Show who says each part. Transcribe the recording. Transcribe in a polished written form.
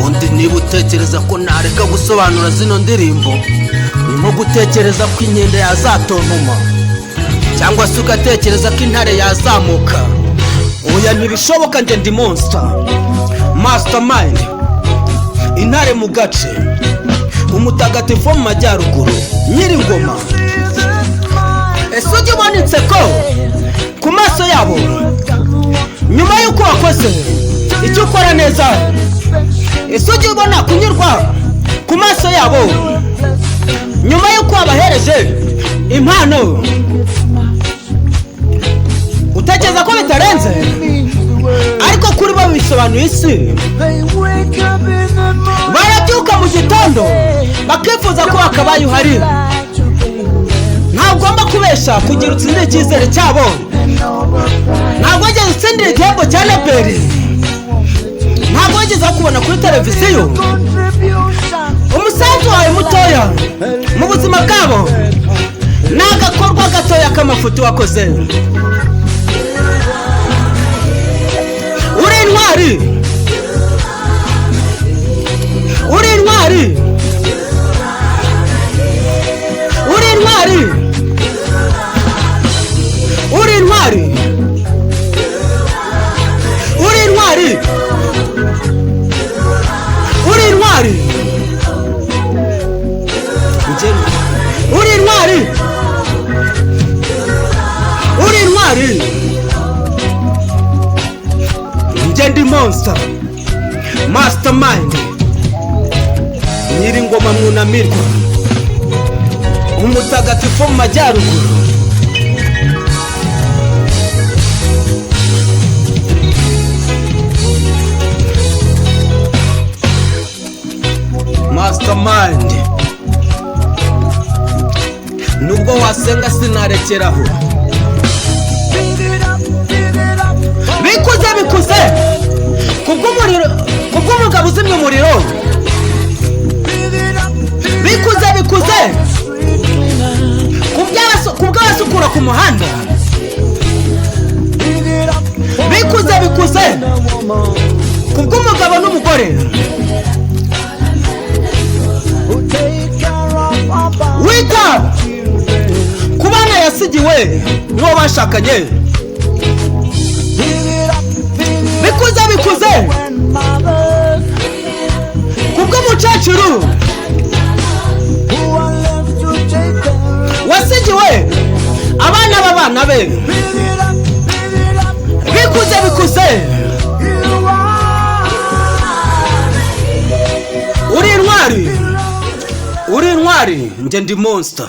Speaker 1: ubundi niba utekereza ko nareka gusobanura zino ndirimbo, ni nko gutekereza ko inkende yazatontoma cyangwa se ugatekereza ko intare yazamuka. Oya, ntibishoboka. Njye ndi monster mastermind, intare mu gace, umutagatifu mu majyaruguru, Nyiringoma. Ese ujya ubonetse ko ku maso yabo nyuma y'uko wakoze icyo ukora neza? Ese ujya ubona kunyurwa ku maso yabo nyuma y'uko wabahereje impano? Utekereza ko bitarenze? Ariko kuri bo bisobanuye isi. Barabyuka mu gitondo bakifuza ko wakabaye uhari. Ntabwo ugomba kubesha kugira utsindire icyizere cyabo. Ntabwo wigeze utsindira igihembo cya Nobel. Ntabwo wigeze kubona kuri televiziyo. Umusanzu wawe mutoya mu buzima bwabo ni agakorwa gatoya k'amafuti wakoze. Uri intwari, uri intwari, uri intwari, uri intwari, uri intwari, uri intwari, uri intwari, uri intwari. Njye ndi monster mastermind, Nyiringoma mwunamirwa, umutagatifu mu majyaruguru. Mastermind, nubwo wasenga sinarekeraho. Bikuze kubw'umuriro, kubw'umugabo uzimya umuriro. Bikuze kubw'abasukura ku muhanda. Bikuze kubw'umugabo n'umugore. Wita ku bana yasigiwe n'uwo bashakanye. Bikuze kubw'umukecuru wasigiwe abana b'abana be. Bikuze uri intwari, uri intwari. Njye ndi monster.